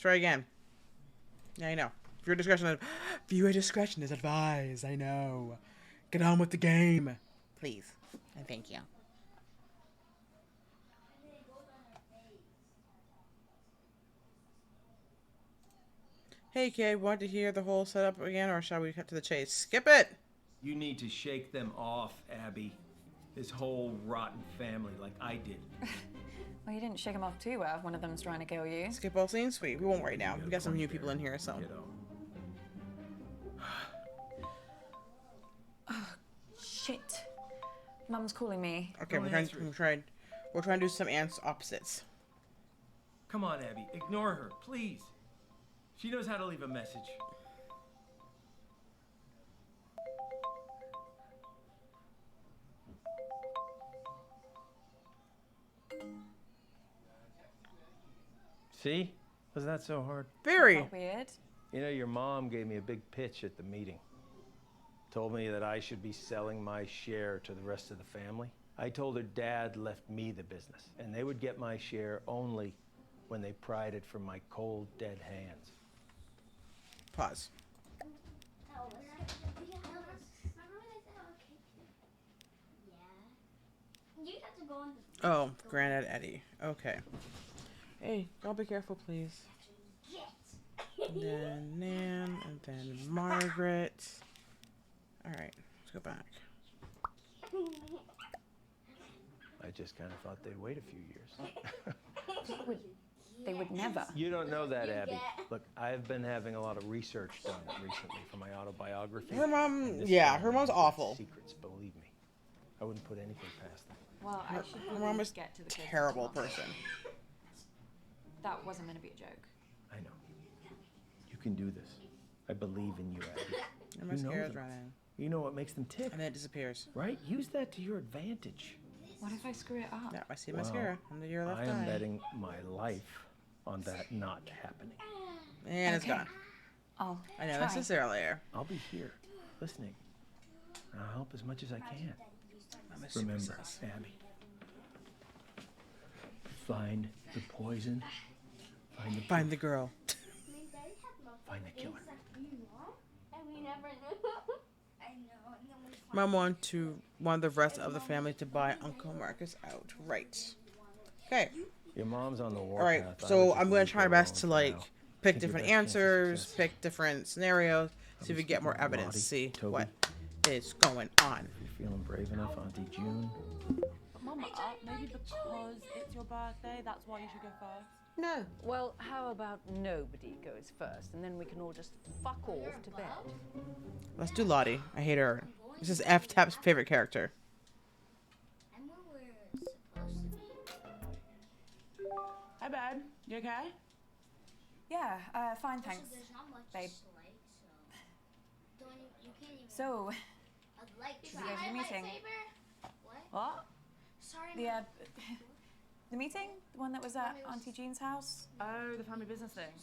try again. Yeah, I know. Viewer discretion is advised. I know. Get on with the game. Please. And thank you. Hey, kid, want to hear the whole setup again, or shall we cut to the chase? Skip it! You need to shake them off, Abby. This whole rotten family, like I did. Well, you didn't shake them off too well. One of them's trying to kill you. Skip all scenes? Sweet. We won't worry now. We got some new people in here, so. Oh, shit. Mum's calling me. Okay, we're trying to do some opposites. Come on, Abby. Ignore her, please. She knows how to leave a message. See? Was that so hard? Very. Not weird. You know, your mom gave me a big pitch at the meeting. Told me that I should be selling my share to the rest of the family. I told her Dad left me the business, and they would get my share only when they pried it from my cold, dead hands. Pause. Oh, Granddad Eddie. Okay. Hey, don't be careful, please. And then Nan, and then Margaret. Alright, let's go back. I just kind of thought they'd wait a few years. They would never. You don't know that, Abby. Look, I've been having a lot of research done recently for my autobiography. Her mom, yeah, her mom's awful. Secrets, believe me. I wouldn't put anything past them. Well, I should Her mom is get to the terrible person. That wasn't meant to be a joke. I know. You can do this. I believe in you, Abby. Your mascara's running. You know what makes them tick. And then it disappears. Right? Use that to your advantage. What if I screw it up? Yeah, I see mascara under your left eye. I am betting my life on that not happening. And it's gone. I'll I know, try. this is earlier. I'll be here, listening. And I'll help as much as I can. Remember, Abby. Find the poison. Find the girl. Find the killer. Mom want the rest of the family to buy Uncle Marcus out. Right. Okay. Your mom's on the warpath. All right. So I'm going to try my best to like pick different answers, pick different scenarios, see if we get more evidence, see what is going on. If you're feeling brave enough, Auntie June. Mama, maybe because it's your birthday, that's why you should go first. No. Well, how about nobody goes first, and then we can all just fuck off to bed. Let's do Lottie. I hate her. This is F-Tap's favorite character. Hi, babe. You okay? Yeah, fine, thanks, babe. So, did you go to the meeting? What? The meeting? The one that was at Auntie Jean's house? Oh, the family business thing.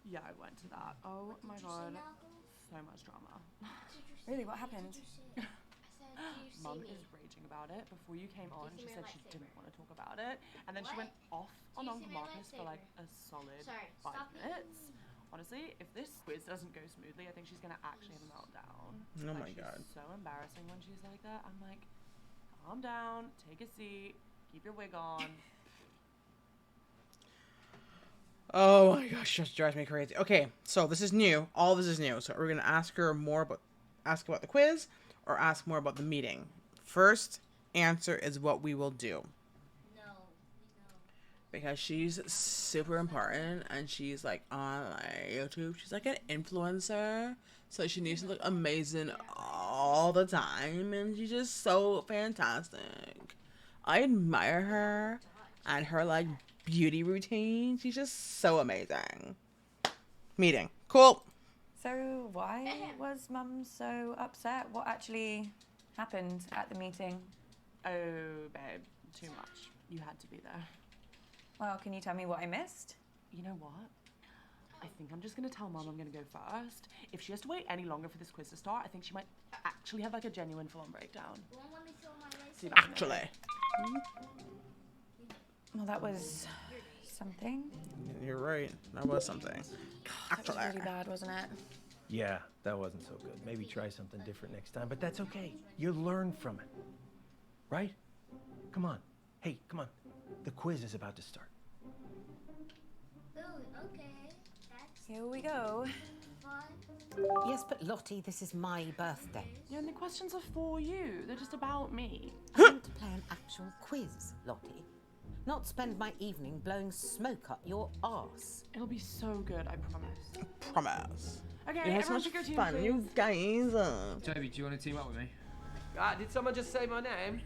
Yeah, I went to that. Oh my god. So much drama. Really, what happened? Mum is raging about it. Before you came on, she said she didn't want to talk about it. And then she went off on Uncle Marcus for like a solid 5 minutes. Honestly, if this quiz doesn't go smoothly, I think she's going to actually have a meltdown. Oh my god. She's so embarrassing when she's like that. I'm like, calm down, take a seat, keep your wig on. Oh my gosh, just drives me crazy. Okay, so this is new. All this is new. So we're gonna ask her ask about the quiz, or ask more about the meeting. First answer is what we will do. Because she's super important, and she's like on like YouTube. She's like an influencer, so she needs to look amazing all the time, and she's just so fantastic. I admire her and her like beauty routine. She's just so amazing. Meeting. Cool. So, why was Mum so upset? What actually happened at the meeting? Oh, babe, too much. You had to be there. Well, can you tell me what I missed? You know what? I think I'm just going to tell Mum I'm going to go first. If she has to wait any longer for this quiz to start, I think she might actually have like a genuine full-on breakdown. Actually. Well, that was something. You're you're right. That was something. That was really bad, wasn't it? Yeah, that wasn't so good. Maybe try something different next time, but that's okay. You learn from it. Right? Come on. Hey, come on. The quiz is about to start. Ooh, okay. That's Here we go. fun. Yes, but Lottie, this is my birthday. Yeah, and the questions are for you. They're just about me. I want to play an actual quiz, Lottie. Not spend my evening blowing smoke up your arse. It'll be so good, I promise. Promise. Okay, You had so everyone much pick your team, fun, please. you guys. Toby, do you want to team up with me? Did someone just say my name?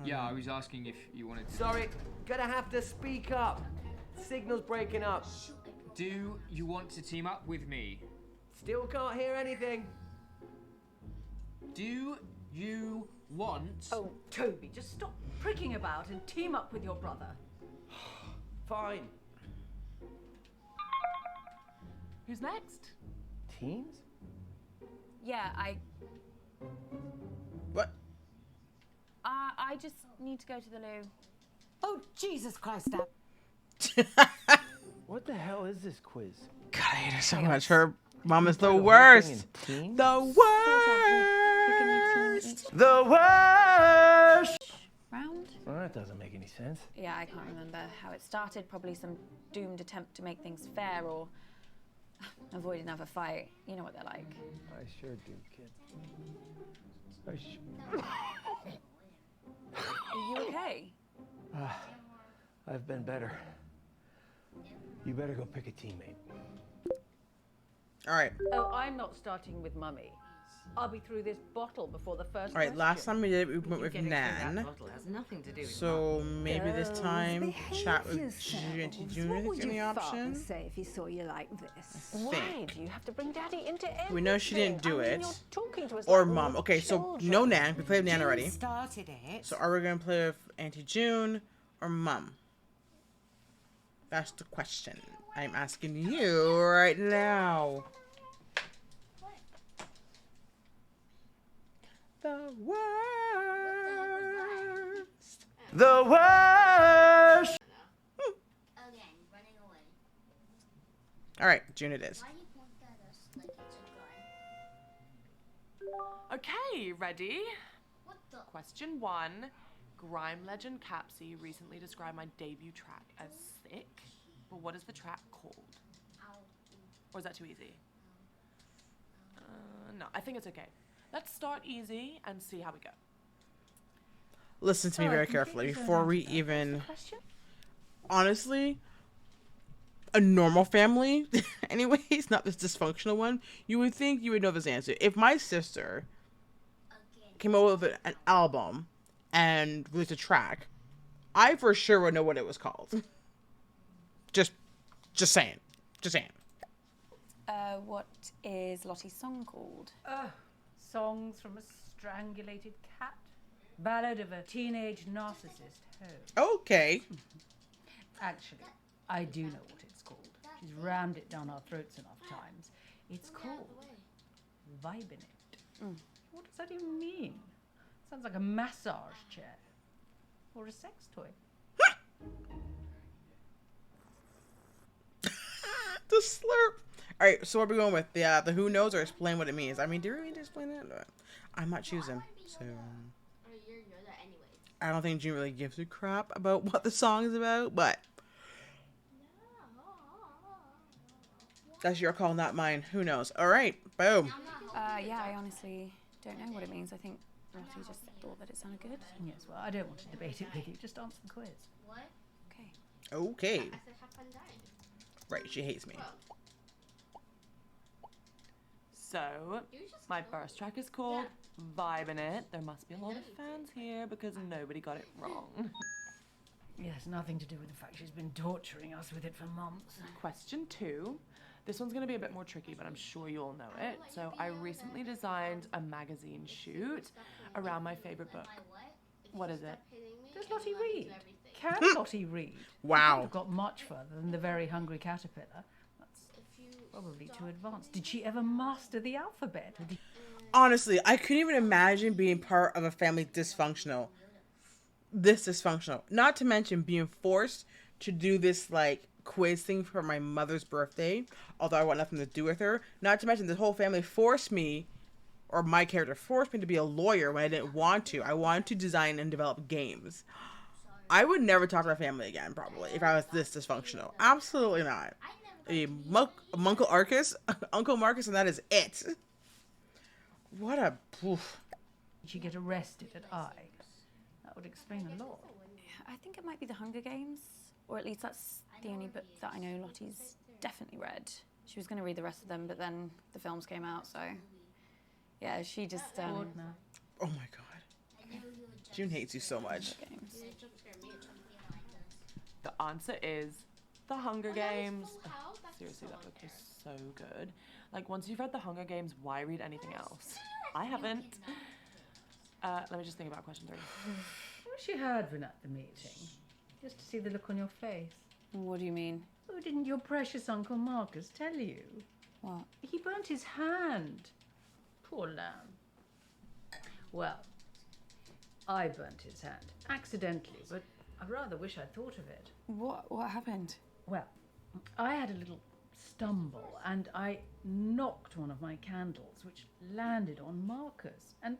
Yeah, I was asking if you wanted to. Sorry, gonna have to speak up. Signal's breaking up. Do you want to team up with me? Still can't hear anything. Do you want... Oh, Toby, just stop pricking about and team up with your brother. Fine. Who's next? Teams? Yeah, What? I just need to go to the loo. Oh, Jesus Christ, Dad. What the hell is this quiz? God, I hate her so much. Her mom is the Play whole worst. thing in teams? The worst. The worst! Round? Well, that doesn't make any sense. Yeah, I can't remember how it started. Probably some doomed attempt to make things fair or avoid another fight. You know what they're like. I sure do, kid. Are you okay? I've been better. You better go pick a teammate. All right. Oh, I'm not starting with Mummy. I'll be through this bottle before the first All right. Last time we did it, we went with Getting through that Nan. bottle has nothing to do with So maybe this time chat with yourselves. Auntie What June would is the your father option. say if he saw you like this? Why Think. do you have to bring Daddy into everything? We know she didn't do I mean, it. You're talking to us Or like Mom. we're Okay, so children. no Nan. We played Nan already. started it. So are we gonna play with Auntie June or Mom? That's the question I'm asking you right now. The worst. The worst! Again, running away. All right, June it is. Why do you point at us like it's a gun? Okay, ready? What the? Question 1. Grime legend Capsy recently described my debut track as sick, but what is the track called? Ow. Or is that too easy? No, I think it's okay. Let's start easy and see how we go. Listen to me very carefully before we even. Honestly, a normal family, anyways, not this dysfunctional one. You would think you would know this answer. If my sister came up with an album and released a track, I for sure would know what it was called. Just saying. Just saying. What is Lottie's song called? Songs from a strangulated cat. Ballad of a teenage narcissist hoe. Okay. Actually, I do know what it's called. She's rammed it down our throats enough times. It's called Vibing It. What does that even mean? Sounds like a massage chair. Or a sex toy. The slurp. All right, so what are we going with? The who knows or explain what it means? I mean, do we need to explain it? I'm not choosing. So Or you're that anyways. I don't think June really gives a crap about what the song is about, but that's your call, not mine. Who knows? All right, boom. Yeah, I honestly don't know what it means. I think Lottie just thought that it sounded good. Yes, well, I don't want to debate it with you. Just answer the quiz. What? Okay. Okay. I said have fun dying. Right, she hates me. So, my first track is called Vibin' It. There must be a lot of fans here because nobody got it wrong. Yes, nothing to do with the fact she's been torturing us with it for months. Question 2. This one's gonna be a bit more tricky, but I'm sure you all know it. So I recently designed a magazine shoot around my favorite book. What is it? Does Lottie read? Can Lottie read? Wow. I've got much further than the very hungry caterpillar. That's probably too advanced. Did she ever master the alphabet? Or did... Honestly, I couldn't even imagine being part of a family dysfunctional. This dysfunctional. Not to mention being forced to do this like quiz thing for my mother's birthday, although I want nothing to do with her. Not to mention, this whole family forced me, or my character forced me to be a lawyer when I didn't want to. I wanted to design and develop games. I would never talk to my family again, probably, if I was this dysfunctional. Absolutely not. Uncle Marcus, and that is it. What a... Oof. Did she get arrested at I? That would explain a lot. I think it might be The Hunger Games, or at least that's the only book that I know Lottie's definitely read. She was going to read the rest of them, but then the films came out, so... Yeah, she just... Oh my god. June hates you so much. The answer is The Hunger Games. Ugh, seriously, that book is so good. Like, once you've read The Hunger Games, why read anything else? I haven't. Let me just think about question 3. I wish you had been at the meeting, just to see the look on your face. What do you mean? Oh, didn't your precious Uncle Marcus tell you? What? He burnt his hand. Poor lamb. Well, I burnt his hand, accidentally, but I rather wish I'd thought of it. What happened? Well, I had a little stumble, and I knocked one of my candles, which landed on Marcus, and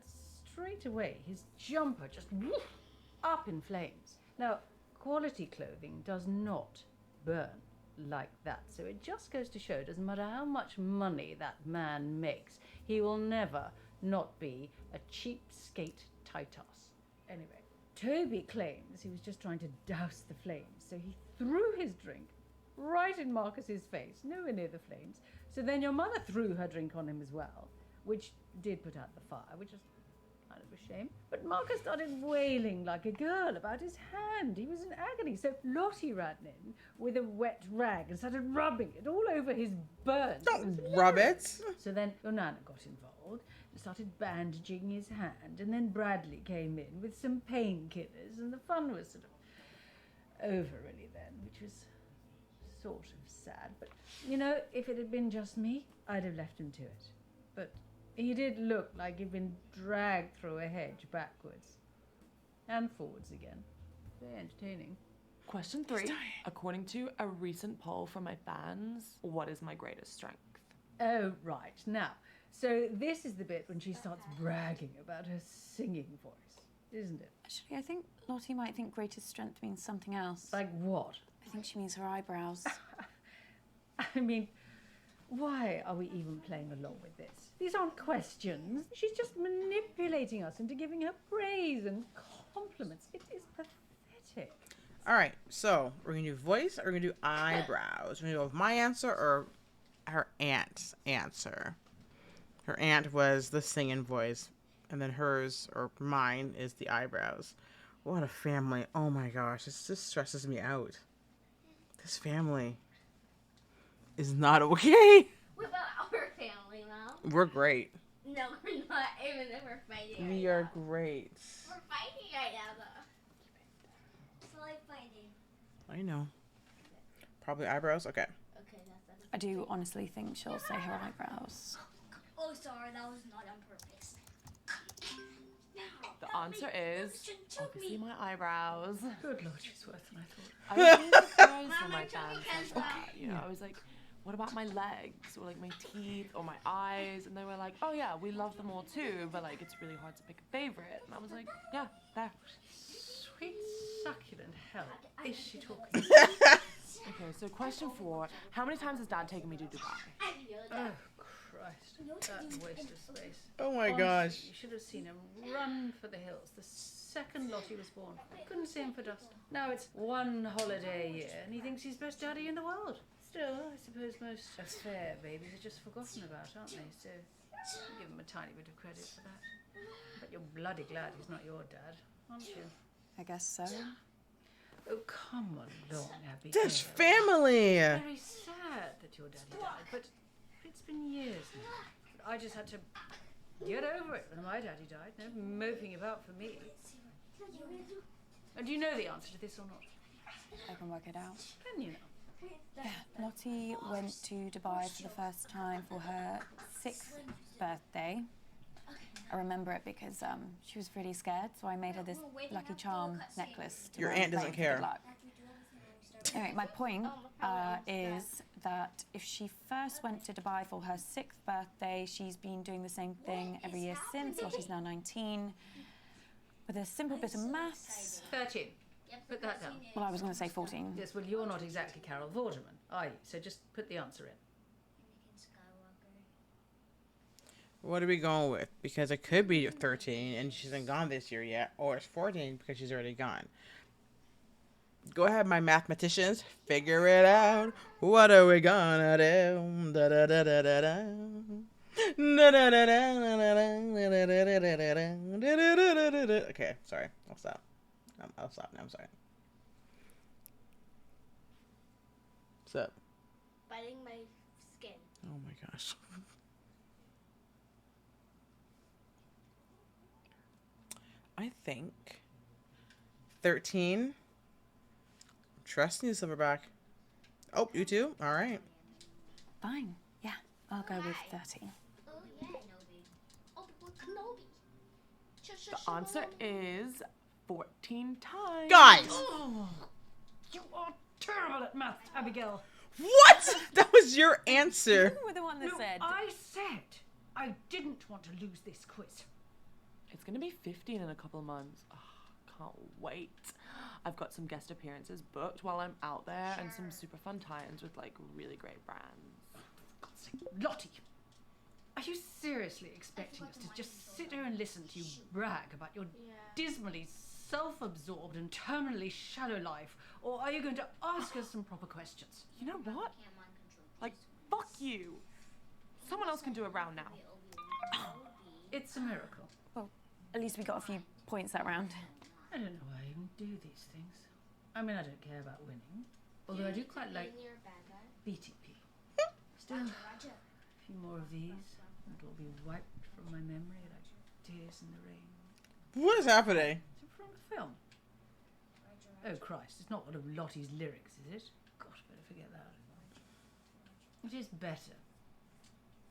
straight away his jumper just woof, up in flames. Now, quality clothing does not burn like that, so it just goes to show, doesn't matter how much money that man makes, he will never not be a cheapskate Titus. Anyway, Toby claims he was just trying to douse the flames, so he threw his drink right in Marcus's face, nowhere near the flames. So then your mother threw her drink on him as well, which did put out the fire, which is kind of a shame. But Marcus started wailing like a girl about his hand. He was in agony. So Lottie ran in with a wet rag and started rubbing it all over his burn. Don't rub it. So then your Nana got involved and started bandaging his hand, and then Bradley came in with some painkillers, and the fun was sort of over really then, which was sort of sad. But, you know, if it had been just me, I'd have left him to it. But he did look like he'd been dragged through a hedge backwards and forwards again. Very entertaining. Question 3. According to a recent poll from my fans, what is my greatest strength? Oh, right. Now, so this is the bit when she starts bragging about her singing voice, isn't it? Actually, I think Lottie might think greatest strength means something else. Like what? I think she means her eyebrows. I mean, why are we even playing along with this? These aren't questions. She's just manipulating us into giving her praise and compliments. It is pathetic. All right, so we're going to do voice or we're going to do eyebrows. We're going to go with my answer or her aunt's answer. Her aunt was the singing voice, and then hers or mine is the eyebrows. What a family. Oh my gosh, this just stresses me out. This family is not okay. What about our family, Mom? We're great. No, we're not, even if we're fighting. We are great. We're fighting right now, though. It's like fighting. I know. Probably eyebrows? Okay. Okay, that's I do honestly think she'll say her eyebrows. Oh, sorry, that was not on purpose. The answer is obviously my eyebrows. Good Lord, she's worse than I thought. I was really surprised when my fans said that. You know, I was like, what about my legs or like my teeth or my eyes? And they were like, oh yeah, we love them all too, but like it's really hard to pick a favorite. And I was like, yeah, there. Sweet succulent hell. Is she talking? Okay, so question 4. How many times has Dad taken me to Dubai? Oh, Christ. That waste of space. Oh my Honestly, gosh. You should have seen him run for the hills the second Lottie was born. Couldn't see him for dust. Now it's one holiday a year and he thinks he's best daddy in the world. Still, I suppose most affair babies are just forgotten about, aren't they? So give him a tiny bit of credit for that. But you're bloody glad he's not your dad, aren't you? I guess so. Oh, come along, Abby. This family. Very sad that your daddy died, but it's been years now. I just had to get over it when my daddy died. No moping about for me. And do you know the answer to this or not? I can work it out. Can you know? Yeah, Lottie went to Dubai for the first time for her 6th birthday. I remember it because she was really scared, so I made her this Lucky Charm necklace. To Your wear aunt and doesn't play for good care. luck. Anyway, my point is that if she first went to Dubai for her 6th birthday, she's been doing the same thing every year since. Lottie's now 19. With a simple bit of maths. 13. Put that down. Well, I was going to say 14. Yes, well, you're not exactly Carol Vorderman, are you? So just put the answer in. What are we going with? Because it could be 13 and she hasn't gone this year yet, or it's 14 because she's already gone. Go ahead, my mathematicians. Figure it out. What are we gonna do? Da da da da da da. Okay, sorry. I'll stop. I'll stop now. I'm sorry. What's up? Biting my skin. Oh my gosh. I think 13. Trusting you, Silverback. Oh, you too? All right. Fine. Yeah, I'll go with 13. Oh, yeah, Kenobi. Oh, but Kenobi. The answer is 14 times. Guys! Oh, you are terrible at math, Abigail. What? That was your answer. You were the one that said. I said I didn't want to lose this quiz. It's going to be 15 in a couple of months. Oh, can't wait. I've got some guest appearances booked while I'm out there and some super fun tie-ins with like really great brands. For God's sake, Lottie, are you seriously expecting us to just sit here and listen to you brag about your dismally self-absorbed and terminally shallow life, or are you going to ask us some proper questions? You know what? Like, fuck you. Someone else can do a round now. It's a miracle. Well, at least we got a few points that round. I don't know why I even do these things. I mean, I don't care about winning, although I do quite like beating people. Still, a few more of these, and it'll be wiped from my memory like tears in the rain. What is happening? Is it from the film? Oh Christ, it's not one of Lottie's lyrics, is it? God, better forget that. It is better.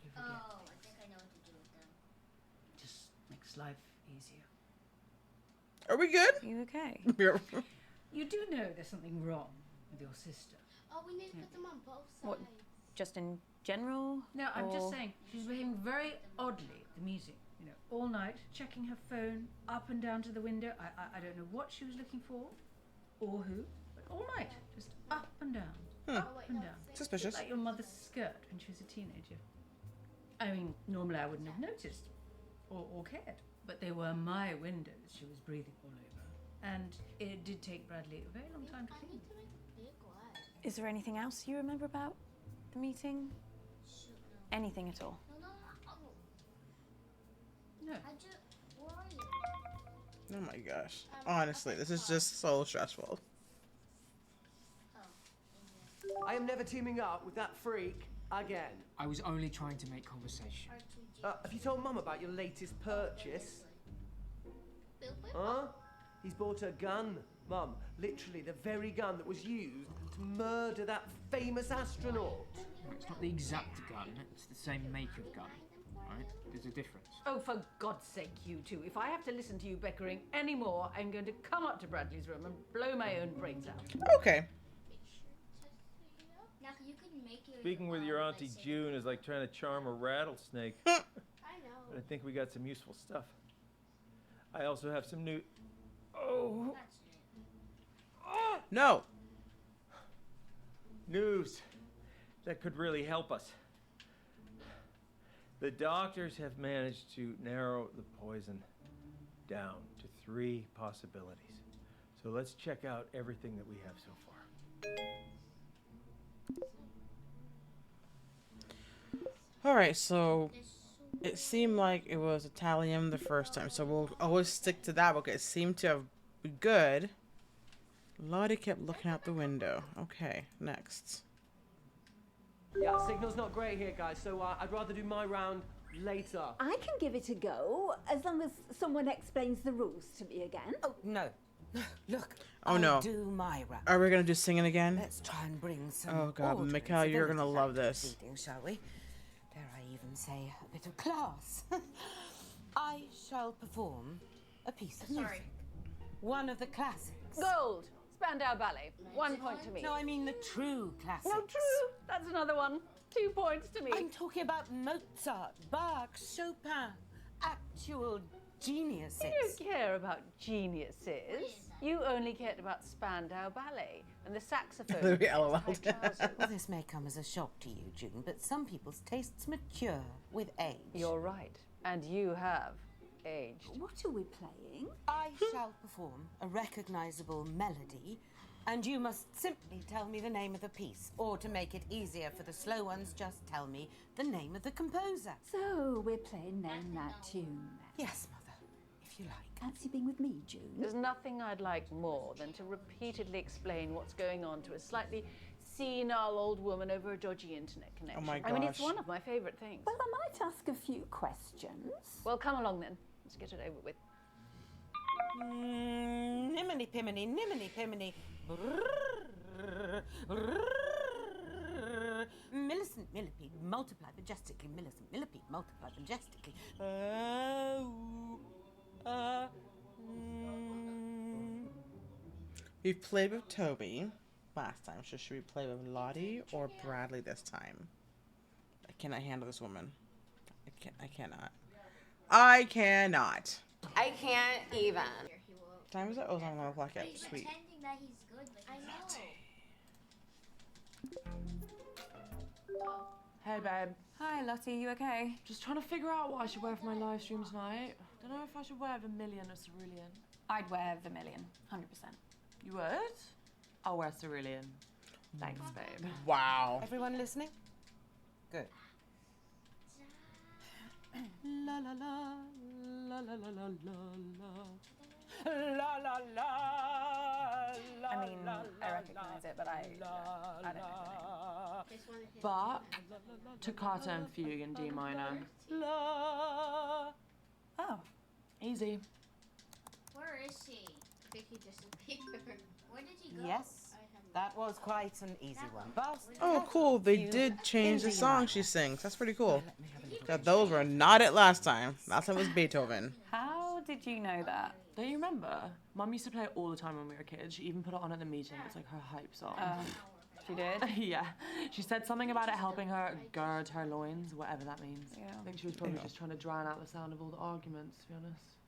You forget. Oh, I think I know what to do with them. Just makes life easier. Are we good? You okay? You do know there's something wrong with your sister. Oh, we need to put them on both sides. What? Just in general? No, I'm just or- saying she's behaving very oddly at the meeting. You know, all night checking her phone up and down to the window. I don't know what she was looking for, or who, but all night just up and down, up and down. Suspicious. Like your mother's skirt when she was a teenager. I mean, normally I wouldn't have noticed or cared, but they were my windows she was breathing all over, and it did take Bradley a very long time to I clean. need to make a big one. Is there anything else you remember about the meeting? Shoot, no. Anything at all? No. No. I just. Where are you? Oh my gosh. Honestly, this is just so stressful. I am never teaming up with that freak again. I was only trying to make conversation. Have you told Mum about your latest purchase? Bill, Huh? He's bought a gun, Mum. Literally the very gun that was used to murder that famous astronaut. It's not the exact gun, it's the same make of gun, right? There's a difference. Oh, for God's sake, you two. If I have to listen to you bickering anymore, I'm going to come up to Bradley's room and blow my own brains out. Okay. Now you could make your. Speaking with your Auntie June is like trying to charm a rattlesnake. I know. But I think we got some useful stuff. I also have some new... Oh! No. News that could really help us. The doctors have managed to narrow the poison down to 3 possibilities. So let's check out everything that we have so far. All right, so it seemed like it was Italian the first time, so we'll always stick to that because it seemed to have been good. Lottie kept looking out the window. Okay, next. Yeah, signal's not great here, guys, so I'd rather do my round later. I can give it a go, as long as someone explains the rules to me again. Oh, no. Look, Oh, I'll no. do my round. Are we gonna do singing again? Let's try and bring some Oh, God, order and Mikhail, you're gonna civility love back to this. the meeting, shall we? Dare I even say a bit of class? I shall perform a piece of music. One of the classics. Gold. Spandau Ballet. 1 point to me. No, I mean the true classics. No, true. That's another one. 2 points to me. I'm talking about Mozart, Bach, Chopin. Actual geniuses. You don't care about geniuses. You only cared about Spandau Ballet and the saxophone. LOL. Well, this may come as a shock to you, June, but some people's tastes mature with age. You're right. And you have aged. What are we playing? I shall perform a recognizable melody, and you must simply tell me the name of the piece. Or to make it easier for the slow ones, just tell me the name of the composer. So we're playing Name That Tune. Yes, Mother, if you like. Fancy being with me, June? There's nothing I'd like more than to repeatedly explain what's going on to a slightly senile old woman over a dodgy internet connection. Oh my I mean, it's gosh. one of my favourite things. Well, I might ask a few questions. Well, come along then. Let's get it over with. Niminy piminy, niminy piminy. Millicent millipede, multiply majestically. Millicent millipede, multiply majestically. We've played with Toby last time, so should we play with Lottie or Bradley this time? I cannot handle this woman. I cannot. I cannot. I can't even. What time is it? Oh, it's on 1 o'clock yet. Sweet. That he's good, but I know. Hey, babe. Hi, Lottie, you okay? Just trying to figure out what I should wear for my live stream tonight. Don't know if I should wear Vermilion or Cerulean. I'd wear Vermilion, 100%. You would? I'll wear Cerulean. Thanks, babe. Wow. Everyone listening? Good. La la la la la la la la la la la. I mean, I recognise it, but I don't know the name. But Toccata and Fugue in D minor. Oh. Easy. Where is he? Did he disappear? Where did he go? Yes, that was quite an easy one. But Oh, cool. They did change the song she sings. That's pretty cool. Yeah, those were not it last time. Last time was Beethoven. How did you know that? Don't you remember? Mum used to play it all the time when we were kids. She even put it on at the meeting. It's like her hype song. She did? Yeah. She said something about it helping her gird her loins, whatever that means. Yeah. I think she was probably just trying to drown out the sound of all the arguments, to be honest.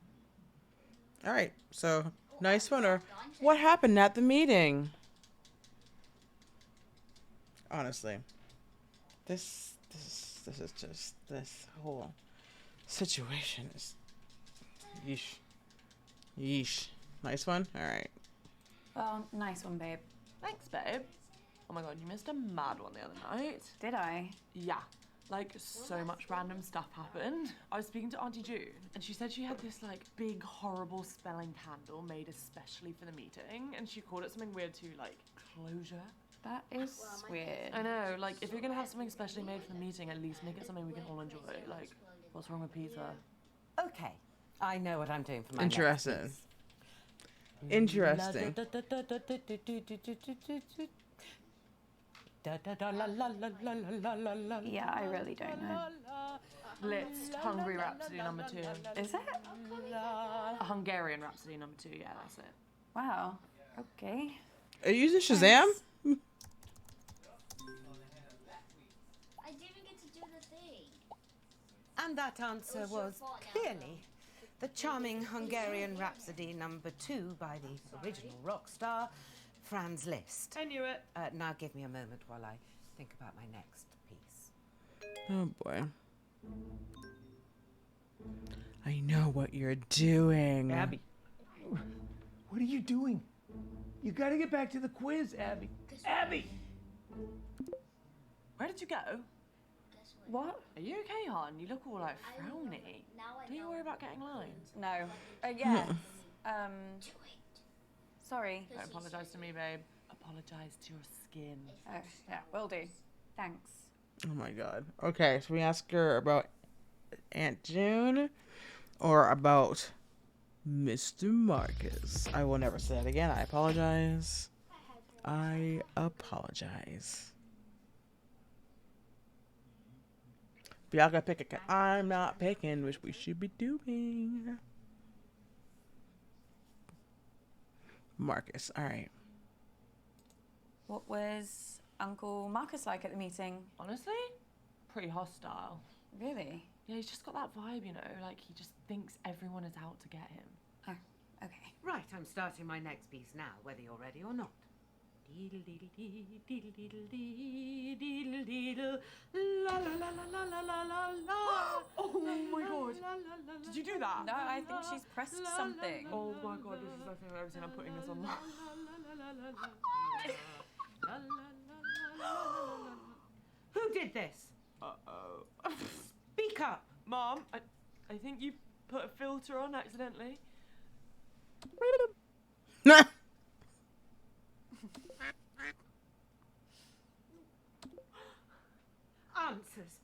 All right. So, nice winner. What happened at the meeting? Honestly, this is just, this whole situation is, yeesh. Yeesh. Nice one? All right. Well, nice one, babe. Thanks, babe. Oh my god, you missed a mad one the other night. Did I? Yeah. Like, so much random stuff happened. I was speaking to Auntie June, and she said she had this, like, big, horrible smelling candle made especially for the meeting, and she called it something weird too, like, closure. That is weird. I know, like, if you're gonna have something specially made for the meeting, at least make it something we can all enjoy. Like, what's wrong with pizza? okay, I know what I'm doing for my Interesting. Interesting. Yeah, I really don't know. Blitzed Hungry Rhapsody number 2. Is it? A Hungarian Rhapsody number 2, yeah, that's it. Wow. Okay. Are you using Shazam? I didn't get to do the thing. And that answer was clearly the charming Hungarian Rhapsody number 2 by the original rock star, Franz Liszt. I knew it. Now give me a moment while I think about my next piece. Oh boy. I know what you're doing. Abby, what are you doing? You gotta get back to the quiz, Abby. Abby! Where did you go? What? Are you okay, hon? You look all like frowny. Don't you worry about getting lines? No. Yes. Sorry. Don't apologise to me, babe. Apologise to your skin. Oh, yeah, will do. Thanks. Oh my god. Okay, so we ask her about Aunt June or about Mr. Marcus. I will never say that again. I apologize. I apologize. But y'all gotta pick a. I'm not picking, which we should be doing. Marcus. All right. What was Uncle Marcus like at the meeting? Honestly, pretty hostile. Really? Yeah, he's just got that vibe, you know, like he just thinks everyone is out to get him. Oh, okay. Right, I'm starting my next piece now, whether you're ready or not. Oh my god! Did you do that? No, I think she's pressed something. Oh my god, this is the thing I've ever seen. I'm putting this on. Who did this? Uh-oh. Speak up! Mom, I think you put a filter on accidentally. Answers.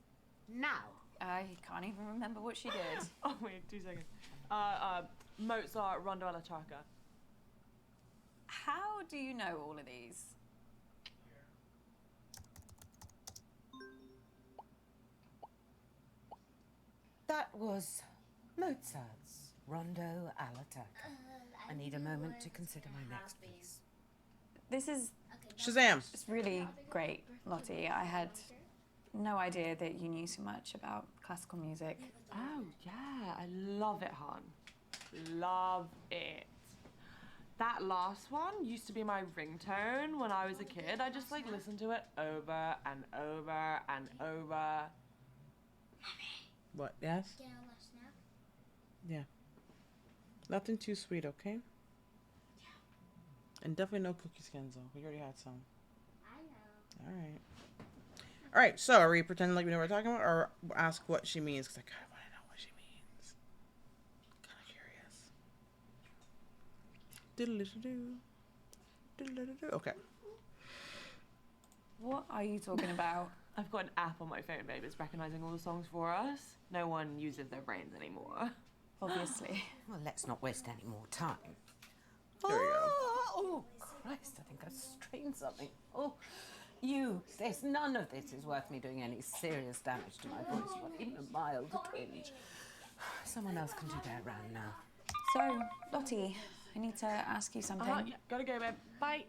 Now. I can't even remember what she did. Oh wait, 2 seconds. Mozart, Rondo alla Turca. How do you know all of these? That was Mozart's Rondo alla Turca. I need a moment to consider my next piece. This is Shazam! it's really great, Lottie. I had no idea that you knew so much about classical music. Oh yeah, I love it, hon. Love it. That last one used to be my ringtone when I was a kid. I just like listened to it over and over and over. What? Yes? Yeah. Nothing too sweet, okay? And definitely no cookie skins, though. We already had some. I know. Alright. Alright, so are we pretending like we know what we're talking about, or ask what she means? Because I kind of want to know what she means. Kind of curious. Diddle-diddle-doo. Diddle-diddle-doo. Okay. What are you talking about? I've got an app on my phone, babe. It's recognizing all the songs for us. No one uses their brains anymore. Obviously. Well, let's not waste any more time. There we go. Oh, Christ, I think I strained something. Oh, none of this is worth me doing any serious damage to my voice, not even a mild twinge. Someone else can do their round now. So, Lottie, I need to ask you something. Yeah, gotta go, babe. Bye.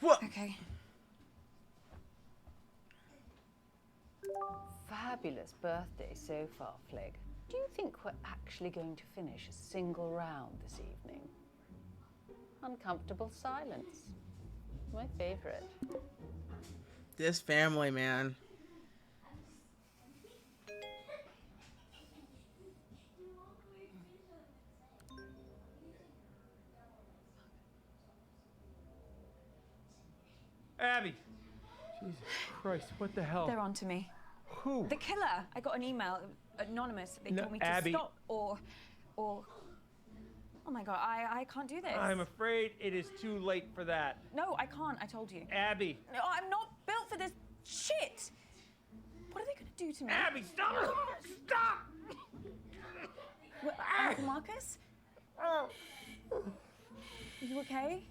What? Okay. Fabulous birthday so far, Flig. Do you think we're actually going to finish a single round this evening? Uncomfortable silence. My favorite. This family, man. Abby! Jesus Christ, what the hell? They're on to me. Who? The killer. I got an email, anonymous. They No, told me to Abby. stop or. Oh my god, I can't do this. I'm afraid it is too late for that. No, I can't. I told you. Abby! No, I'm not built for this shit. What are they gonna do to me? Abby, stop! Stop! What, Uncle Marcus? Are you okay?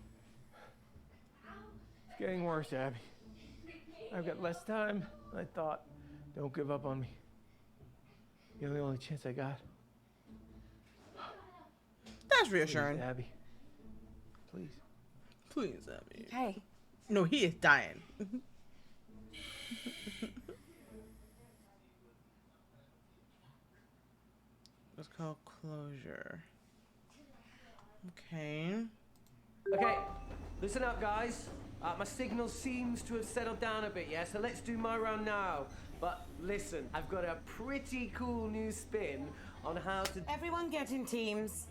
It's getting worse, Abby. I've got less time than I thought. Don't give up on me. You're the only chance I got. That's reassuring. Please, Abby. Please. Please, Abby. Okay. No, he is dying. It's called closure. Okay. Okay, listen up, guys. My signal seems to have settled down a bit, yeah? So let's do my round now. But listen, I've got a pretty cool new spin on how to... Everyone get in teams.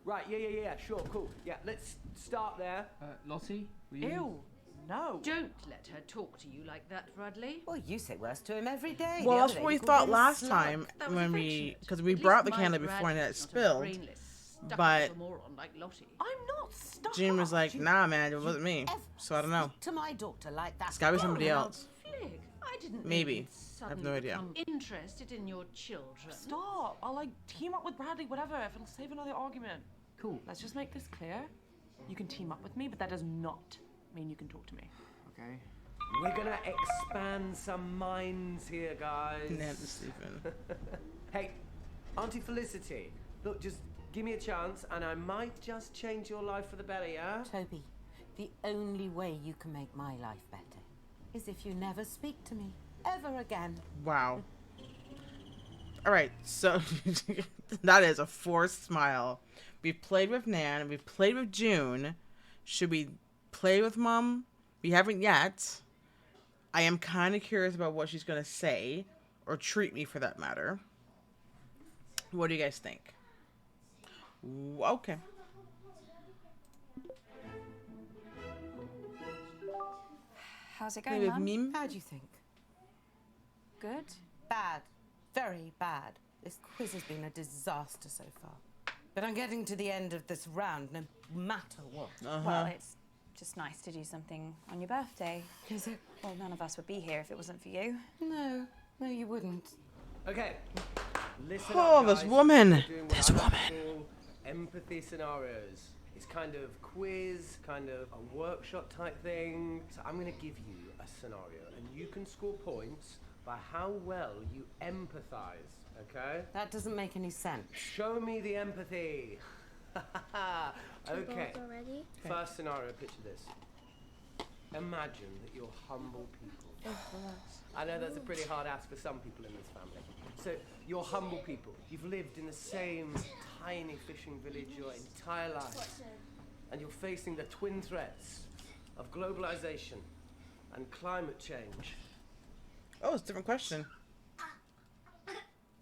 Right, yeah, sure, cool. Yeah, let's start there. Lottie, will you? Ew. No. Don't let her talk to you like that, Rudley. Well, you say worse to him every day. Well, The that's other what day we you called thought him a last slug. time That was when affectionate. because we At brought least the candle my before and Bradley's it not a spilled. brainless, stuck-up but- moron like Lottie. I'm not stuck. Jean was like, She- nah, man, it wasn't me. Ever So I don't know. speak to my daughter like that. It's gotta be Go somebody now. else. Flig, I didn't know Maybe. you'd I have no suddenly idea. become interested in your children. Stop. I'll like team up with Bradley, whatever, if it'll save another argument. Cool. Let's just make this clear. You can team up with me, but that does not mean you can talk to me. Okay. We're gonna expand some minds here, guys. Nancy Stephen. Hey, Auntie Felicity, look, just give me a chance and I might just change your life for the better, yeah? Toby, The only way you can make my life better is if you never speak to me ever again. Wow. All right, so that is a forced smile. We've played with Nan. We've played with June. Should we play with Mom? We haven't yet. I am kind of curious about what she's going to say, or treat me for that matter. What do you guys think? Okay. How's it going, Mum? How do you think? Good. Bad. Very bad. This quiz has been a disaster so far. But I'm getting to the end of this round, no matter what. Well, it's just nice to do something on your birthday. Is it? Well, none of us would be here if it wasn't for you. No, you wouldn't. Okay. Listen Oh, up, guys. this woman. We're doing what This I like to woman. call empathy scenarios. It's kind of quiz, kind of a workshop type thing. So I'm going to give you a scenario, and you can score points by how well you empathize. Okay? That doesn't make any sense. Show me the empathy. Okay. Already? First scenario, picture this. Imagine that you're humble people. I know that's a pretty hard ask for some people in this family. So, you're humble people. You've lived in the same tiny fishing village your entire life. And you're facing the twin threats of globalization and climate change. Oh, it's a different question.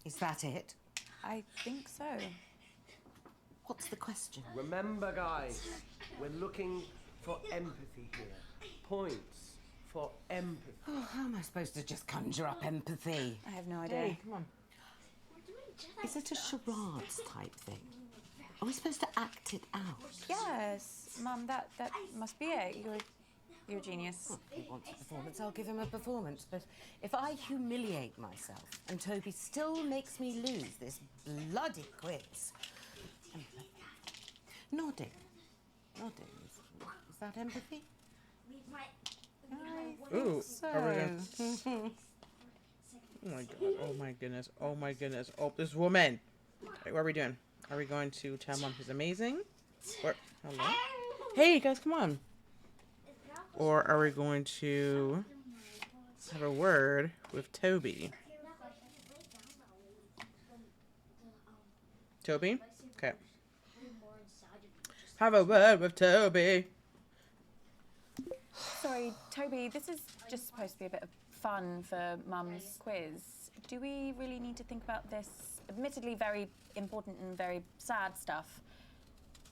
Is that it? I think so. What's the question? Remember, guys, we're looking for empathy here. Points for empathy. Oh, how am I supposed to just conjure up empathy? I have no idea. Hey, come on. Is it a charades type thing? Are we supposed to act it out? Yes, Mum, that must be it. You're a genius. Well, if he wants a performance, I'll give him a performance. But if I humiliate myself and Toby still makes me lose this bloody quiz... Nodding. Is that empathy? Ooh. So... Are we gonna... Oh my god. Oh my goodness. Oh my goodness. Oh, this woman. Right, what are we doing? Are we going to tell Mom she's amazing? Or hello? Hey guys, come on. Or are we going to have a word with Toby? Toby? Okay. Have a word with Toby. Sorry, Toby, this is just supposed to be a bit of fun for Mum's quiz. Do we really need to think about this admittedly very important and very sad stuff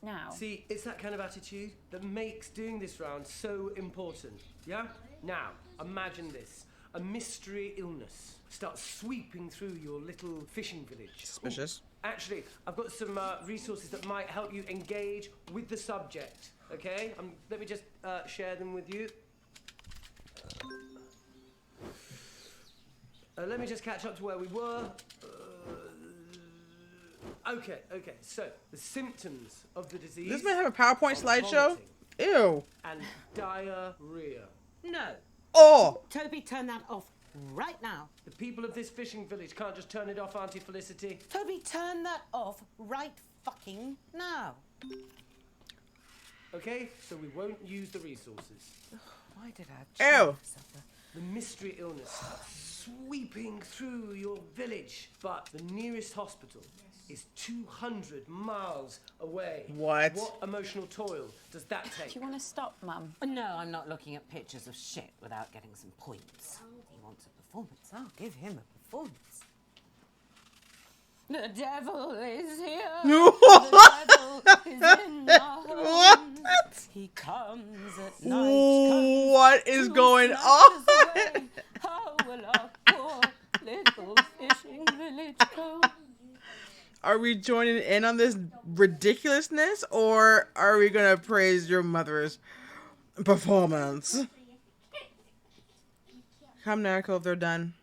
now? See, it's that kind of attitude that makes doing this round so important, yeah? Now, imagine this. A mystery illness starts sweeping through your little fishing village. Suspicious. Ooh, actually, I've got some resources that might help you engage with the subject, okay? Let me just share them with you. Let me just catch up to where we were. Okay, so the symptoms of the disease... Does this man have a PowerPoint slideshow? Ew. And diarrhea. No. Oh! Toby, turn that off right now. The people of this fishing village can't just turn it off, Auntie Felicity. Toby, turn that off right fucking now. Okay, so we won't use the resources. Why did I have Ew. supper? The mystery illness starts sweeping through your village, but the nearest hospital is 200 miles away. What? What emotional toil does that Do take? you want to stop, Mum? No, I'm not looking at pictures of shit without getting some points. He wants a performance. I'll give him a performance. The devil is here. The devil is in the home. What? He comes at night. What is going snatch on? us away. How will our poor little fishing village go? Are we joining in on this ridiculousness, or are we gonna praise your mother's performance? Come, Narco, if they're done.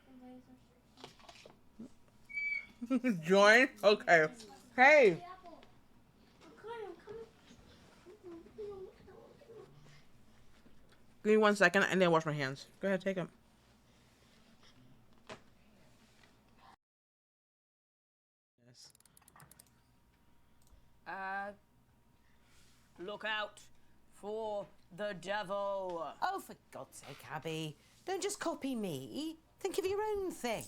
Join? Okay. Hey! Give me 1 second, and then wash my hands. Go ahead, take them. Look out for the devil. Oh, for God's sake, Abby, don't just copy me. Think of your own thing.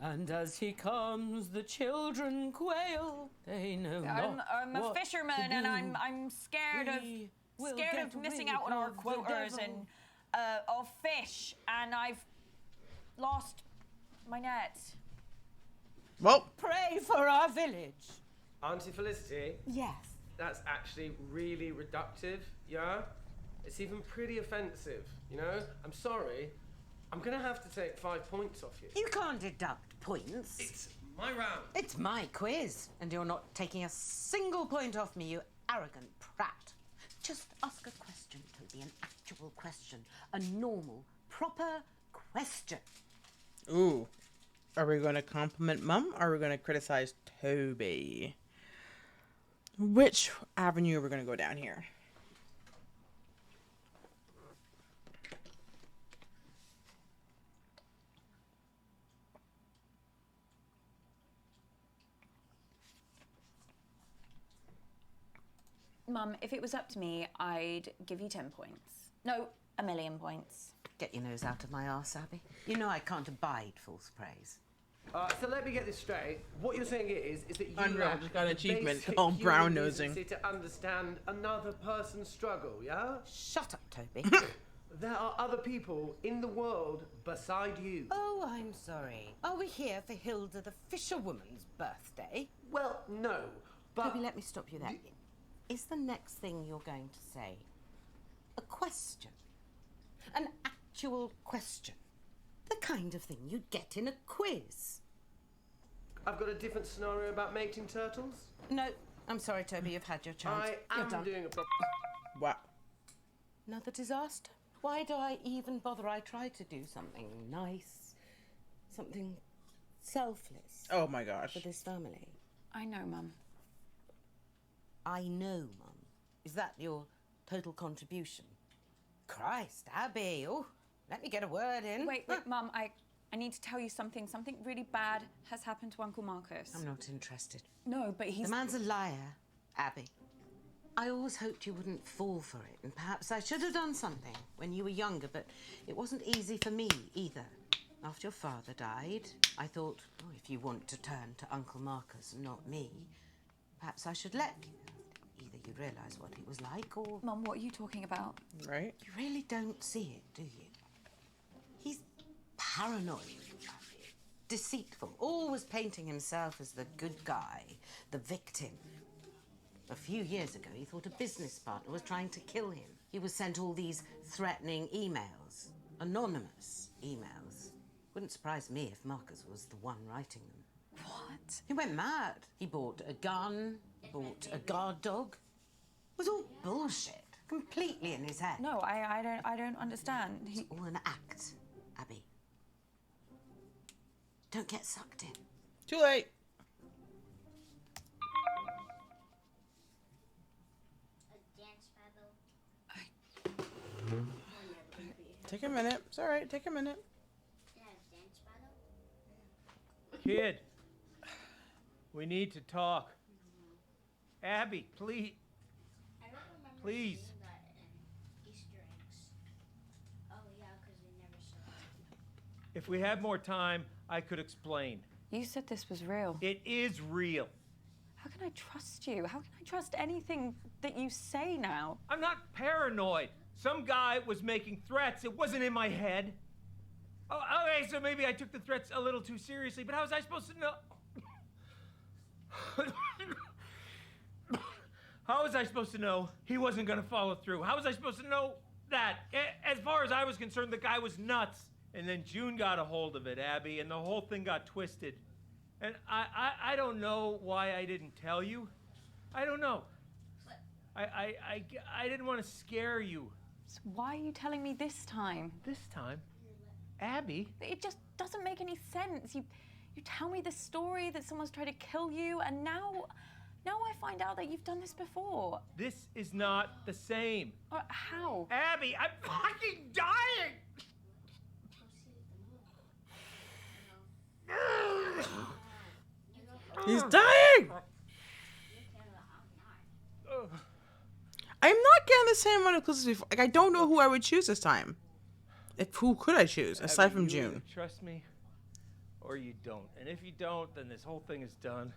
And as he comes, the children quail. They know not. I'm a fisherman, and I'm scared of missing out on our quotas and of fish, and I've lost my net. Well, Pray for our village. Auntie Felicity, Yes. that's actually really reductive, yeah? It's even pretty offensive, you know? I'm sorry. I'm gonna have to take 5 points off you. You can't deduct points. It's my round. It's my quiz, and you're not taking a single point off me, you arrogant prat. Just ask a question, Toby, an actual question. A normal, proper question. ooh. Are we going to compliment Mum or are we going to criticize Toby? Which avenue are we going to go down here? Mum, if it was up to me, I'd give you 10 points. No, 1,000,000 points. Get your nose out of my arse, Abby. You know I can't abide false praise. So let me get this straight. What you're saying is that you Unreal, lack just got an the achievement basic called brown human nosing. decency to understand another person's struggle, yeah? Shut up, Toby. There are other people in the world beside you. Oh, I'm sorry. Are we here for Hilda the fisherwoman's birthday? Well, no, but... Toby, let me stop you there. Is the next thing you're going to say a question? An actual question? The kind of thing you'd get in a quiz. I've got a different scenario about mating turtles. No, I'm sorry, Toby, you've had your chance. I You're am done. doing a proper... Wow. Another disaster? Why do I even bother? I tried to do something nice, something selfless Oh my gosh. for this family. I know, Mum. I know, Mum. Is that your total contribution? Christ, Abby. Oh, let me get a word in. Wait, Mum, I need to tell you something. Something really bad has happened to Uncle Marcus. I'm not interested. No, but he's... The man's a liar, Abby. I always hoped you wouldn't fall for it, and perhaps I should have done something when you were younger, but it wasn't easy for me either. After your father died, I thought, oh, if you want to turn to Uncle Marcus and not me, perhaps I should let you. Either you realise what he was like, or... Mum, what are you talking about? Right? You really don't see it, do you? He's paranoid, deceitful, always painting himself as the good guy, the victim. A few years ago, he thought a business partner was trying to kill him. He was sent all these threatening emails, anonymous emails. Wouldn't surprise me if Marcus was the one writing them. What? He went mad. He bought a gun, bought a guard dog. It was all bullshit, completely in his head. No, I don't understand. It's all an act, Abby. Don't get sucked in. Too late. A dance battle. Take a minute. It's all right. Take a minute. Can I have dance battle? Kid, we need to talk. Abby, please. I don't remember Please. seeing that in Easter eggs. Oh yeah, because they never saw it. If we had more time, I could explain. You said this was real. It is real. How can I trust you? How can I trust anything that you say now? I'm not paranoid. Some guy was making threats. It wasn't in my head. Oh, okay, so maybe I took the threats a little too seriously, but how was I supposed to know? How was I supposed to know he wasn't going to follow through? How was I supposed to know that? As far as I was concerned, the guy was nuts. And then June got a hold of it, Abby, and the whole thing got twisted. And I don't know why I didn't tell you. I don't know. I didn't want to scare you. So why are you telling me this time? This time, Abby. It just doesn't make any sense. You tell me the story that someone's tried to kill you, and now I find out that you've done this before. This is not the same. How? Abby, I'm fucking dying! He's dying! I'm not getting understand what inclusive before. Like, I don't know who I would choose this time. Who could I choose aside Abby, from you June? either trust me, or you don't. And if you don't, then this whole thing is done.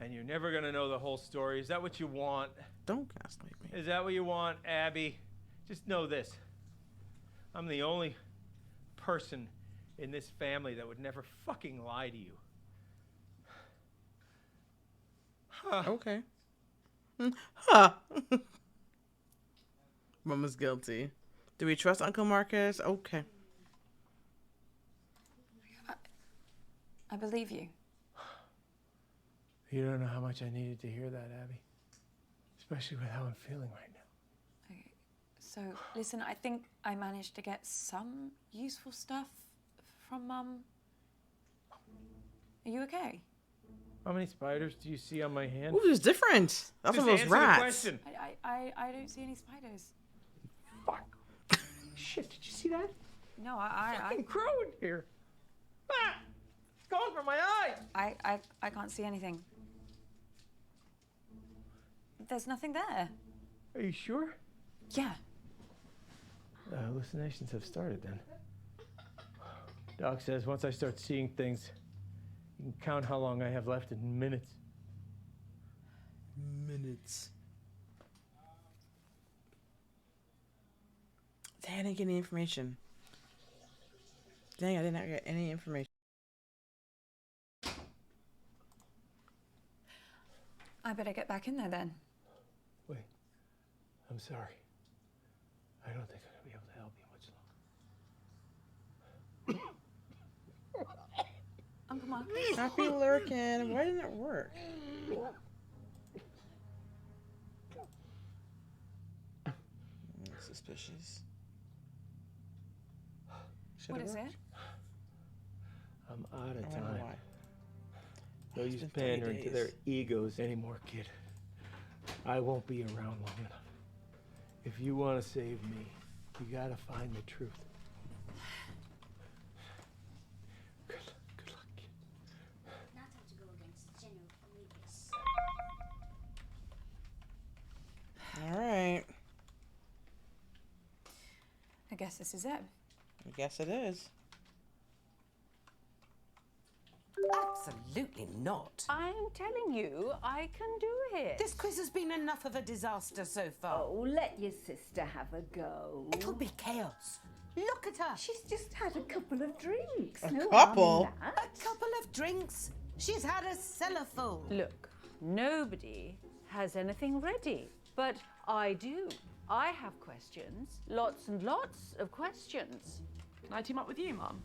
And you're never gonna know the whole story. Is that what you want? Don't gaslight me. Is that what you want, Abby? Just know this. I'm the only person in this family that would never fucking lie to you. Huh. Okay. Huh. Mama's guilty. Do we trust Uncle Marcus? Okay. I believe you. You don't know how much I needed to hear that, Abby. Especially with how I'm feeling right now. Okay. So, listen, I think I managed to get some useful stuff from Mum. Are you okay? How many spiders do you see on my hand? Ooh, it's different. That's Just almost answer rats. the question. I don't see any spiders. Fuck. Shit, did you see that? No, I Fucking crow in here. Ah! It's going for my eye. I can't see anything. There's nothing there. Are you sure? Yeah. The hallucinations have started then. Doc says once I start seeing things, you can count how long I have left in minutes. Minutes. Dang, I didn't get any information. Dang, I did not get any information. I better get back in there then. Wait, I'm sorry. I don't think I'm gonna be able to help you much longer. Uncle Mark. Happy lurking. Why didn't it work? Suspicious. What is it? I'm out of I don't know time. why. No It's use been 30 pandering to their days. egos anymore, kid. I won't be around long enough. If you want to save me, you gotta find the truth. Good luck, kid. Now time to go against General Prometheus. All right. I guess this is it. I guess it is. Absolutely not. I'm telling you, I can do it. This quiz has been enough of a disaster so far. Oh, let your sister have a go. It'll be chaos. Look at her. She's just had a couple of drinks. A No couple? harm in A that. couple of drinks. She's had a cellar full. Look, nobody has anything ready, but I do. I have questions. Lots and lots of questions. Can I team up with you, Mum?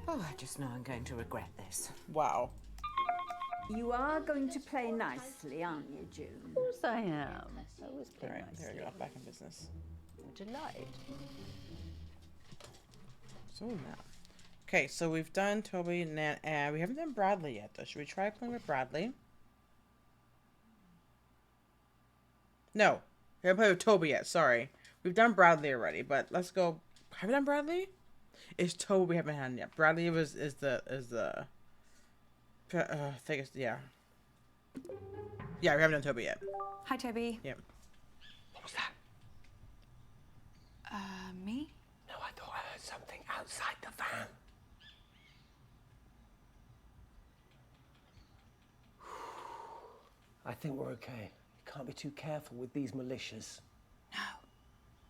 Oh, I just know I'm going to regret this. Wow. You are going to play nicely, aren't you, June? Of course I am. I always play All right, nicely. there we go. Back in business. Delight. So now. Okay, so we've done Toby, Nan, and we haven't done Bradley yet, though. Should we try playing with Bradley? No. We haven't played with Toby yet, sorry. We've done Bradley already, but let's go. Have we done Bradley? It's Toby we haven't had yet. Bradley is the I think it's, yeah. Yeah, we haven't done Toby yet. Hi, Toby. Yep. What was that? Me? No, I thought I heard something outside the van. I think we're okay. You can't be too careful with these militias. No.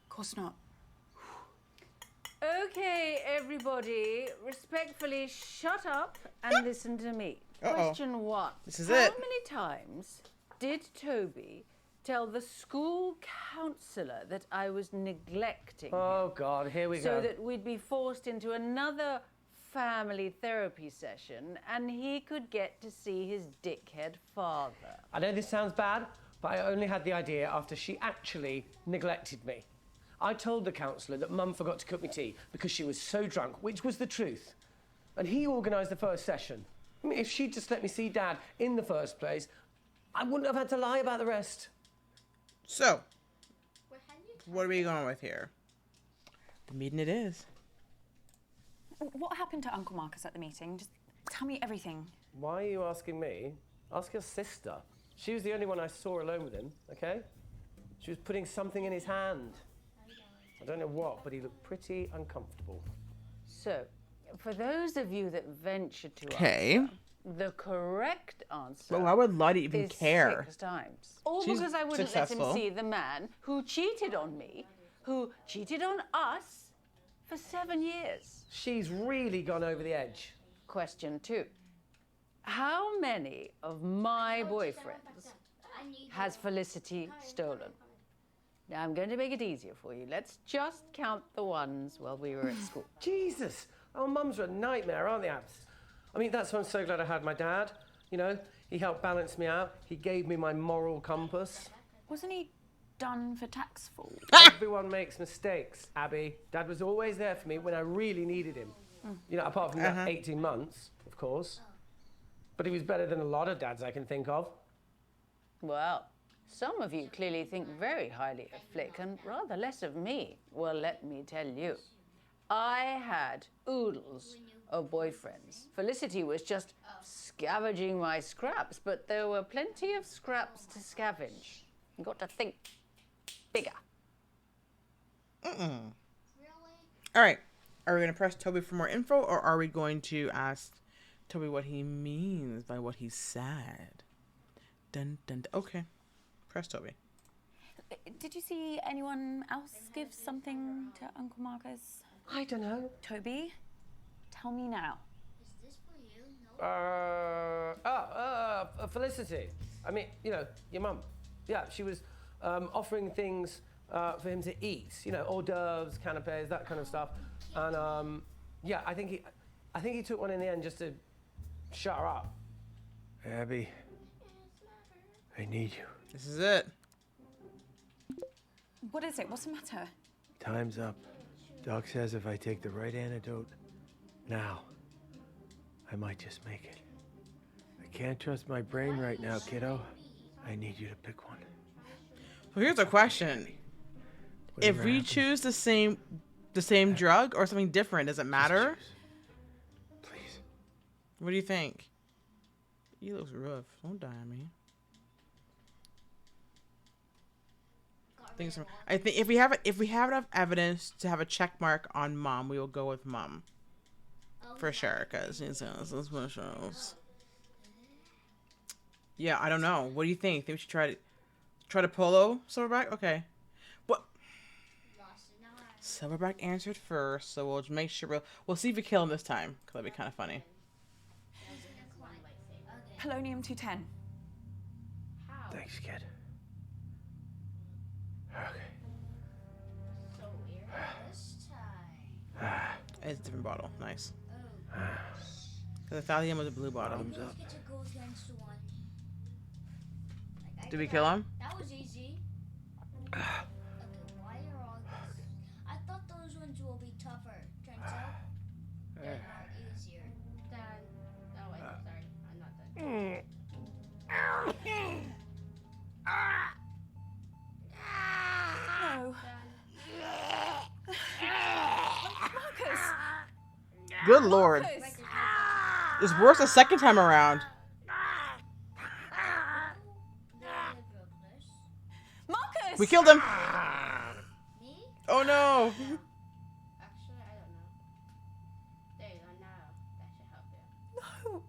Of course not. Okay, everybody, respectfully shut up and listen to me. Uh-oh. Question one. This is How it. many times did Toby tell the school counsellor that I was neglecting him? Oh, God, here we So go. that we'd be forced into another family therapy session and he could get to see his dickhead father. I know this sounds bad, but I only had the idea after she actually neglected me. I told the counsellor that Mum forgot to cook me tea because she was so drunk, which was the truth. And he organised the first session. I mean, if she'd just let me see Dad in the first place, I wouldn't have had to lie about the rest. So, what are we going with here? The meeting it is. What happened to Uncle Marcus at the meeting? Just tell me everything. Why are you asking me? Ask your sister. She was the only one I saw alone with him, okay? She was putting something in his hand. I don't know what, but he looked pretty uncomfortable. So, for those of you that venture to Okay. answer, the correct answer But why would Lottie even is care? 6 times. All She's because I wouldn't successful. let him see the man who cheated on me, who cheated on us for 7 years. She's really gone over the edge. Question 2. How many of my boyfriends has Felicity stolen? Now, I'm going to make it easier for you. Let's just count the ones while we were at school. Jesus, our mums are a nightmare, aren't they, Abs? I mean, that's why I'm so glad I had my dad. You know, he helped balance me out. He gave me my moral compass. Wasn't he done for tax fraud? Everyone makes mistakes, Abby. Dad was always there for me when I really needed him. You know, apart from that 18 months, of course. But he was better than a lot of dads I can think of. Well, some of you clearly think very highly of Flick and rather less of me. Well, let me tell you, I had oodles of boyfriends. Felicity was just scavenging my scraps, but there were plenty of scraps to scavenge. You got to think bigger. All right. Are we going to press Toby for more info, or are we going to ask Toby what he means by what he said? Dun, dun, dun. Okay. Press Toby. Did you see anyone else give something to Uncle Marcus? I don't know. Toby, tell me now. Felicity. I mean, you know, your mum. Yeah, she was offering things for him to eat. You know, hors d'oeuvres, canapes, that kind of stuff. And yeah, I think he took one in the end just to shut her up. Abby, I need you. This is it. What is it? What's the matter? Time's up. Doc says if I take the right antidote now, I might just make it. I can't trust my brain right now, kiddo. I need you to pick one. Well, here's a question. If we choose the same drug or something different, does it matter? Please. What do you think? He looks rough. Don't die on me. I think if we have enough evidence to have a check mark on Mom, we will go with Mom. For sure, because it's specials. Yeah, I don't know. What do you think? Think we should try to polo Silverback? Okay. What? Silverback answered first, so we'll make sure we'll see if we kill him this time. Cause that'd be kind of funny. Polonium 210. Thanks, kid. Okay. So weird this time. It's a different bottle. Nice. Because the thallium was a blue bottle. Get to go against one. Did we kill him? That was easy. Okay, why are all these? I thought those ones will be tougher. Turns out they're not easier. Dad. Oh wait, sorry. I'm not done. No. Marcus! Good lord. Marcus! It's worse the second time around. Marcus! We killed him. Me? Oh no. Actually, I don't know. There you go. Now that should help you. No.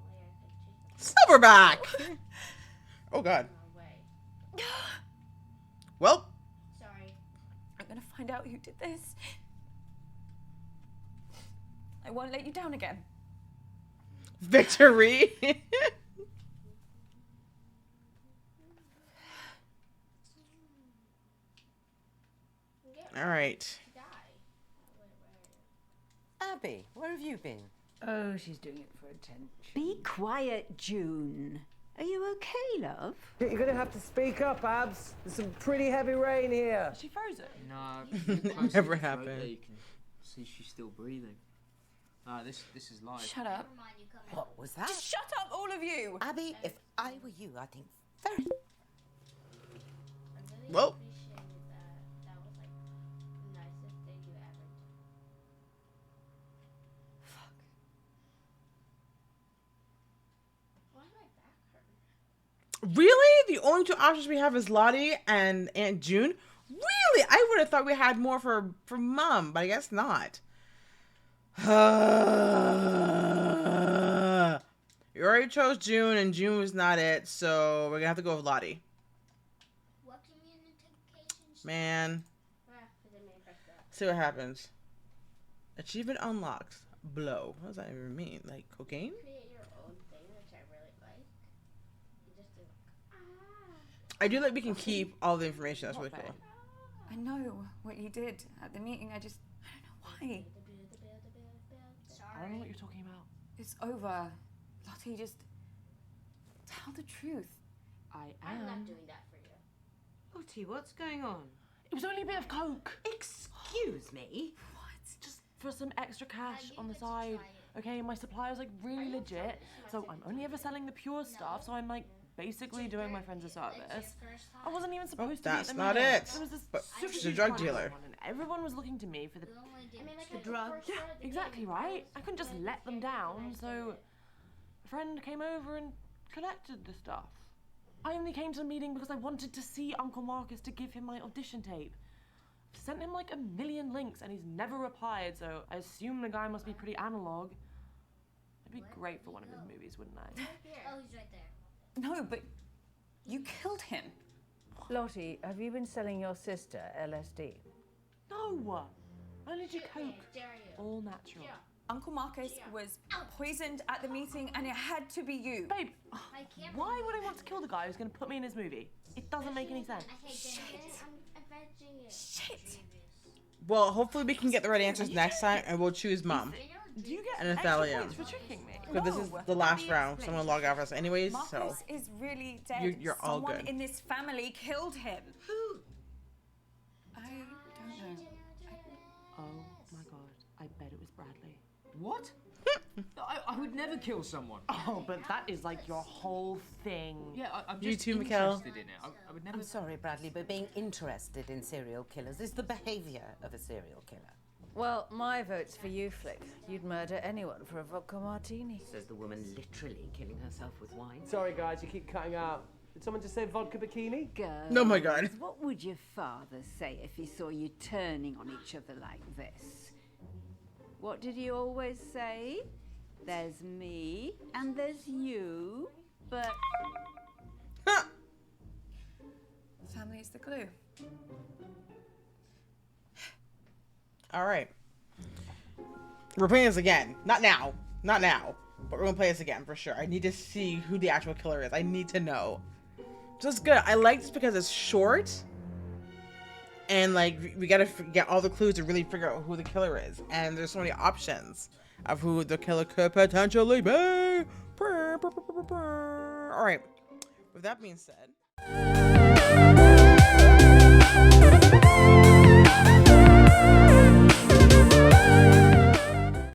Only I could choose Silverback. Oh god. my way. Well, Sorry. I'm gonna find out who did this. I won't let you down again. victory. All right. Abby, where have you been? Oh, she's doing it for attention. Be quiet, June. Are you okay, love? You're gonna have to speak up, Abs. There's some pretty heavy rain here. She frozen. No, Never happened. You can see she's still breathing. This is live. Shut up. What was that? Just shut up, all of you! Abby, if I were you, I think very... Well, That was like the nicest thing you ever did. Why does my back hurt? Really? The only two options we have is Lottie and Aunt June? Really? I would have thought we had more for Mom, but I guess not. You already chose June, and June was not it, so we're gonna have to go with Lottie. What communications? Man. See what happens. Achievement unlocked. Blow. What does that even mean? Like cocaine? Create your own thing, which I really like. You just do I do like we can keep all the information. That's really cool. I know what you did at the meeting. I don't know why. I don't know what you're talking about. It's over. Lottie, just tell the truth. I'm not doing that for you. Lottie, what's going on? It was only a bit of coke. Excuse me? Just for some extra cash on the side. Okay, my supplier's like really legit, so I'm only ever selling the pure stuff, so I'm like basically doing my friends a service. I wasn't even supposed to. That's not it. There was this But super she's a huge drug party dealer. going on, and everyone was looking to me for the drugs? Yeah, exactly right. I couldn't just let them down, so a friend came over and collected the stuff. I only came to the meeting because I wanted to see Uncle Marcus to give him my audition tape. I've sent him like 1 million links and he's never replied, so I assume the guy must be pretty analog. I'd be great for one of his movies, wouldn't I? Oh, he's right there. No, but you killed him. Lottie, have you been selling your sister LSD? No! I only do coke. All natural. Uncle Marcus was poisoned at the meeting and it had to be you. Babe, why would I want to kill the guy who's going to put me in his movie? It doesn't make any sense. Shit. Well, hopefully we can get the right answers next time, and we'll choose Mom. Do you get And extra Athalia. points for tricking me? But this is the last round, so I'm gonna log out for us anyways. So Marcus is really dead. You're all Someone good. in this family killed him. Who? I don't know. Oh my god, I bet it was Bradley. What? I would never kill someone. Oh, but that is like your whole thing. Yeah, I'm You just too, Mikkel. interested in it. I would never. I'm sorry, Bradley, but being interested in serial killers is the behaviour of a serial killer. Well, my vote's for you, Flick. You'd murder anyone for a vodka martini. Says the woman literally killing herself with wine. Sorry, guys, you keep cutting out. Did someone just say vodka bikini? Oh my god. What would your father say if he saw you turning on each other like this? What did he always say? There's me and there's you, but... Family is the glue. All right. We're playing this again. Not now, but we're gonna play this again for sure. I need to see who the actual killer is. I need to know. So it's good. I like this because it's short, and like we gotta get all the clues to really figure out who the killer is. And there's so many options of who the killer could potentially be. All right. With that being said.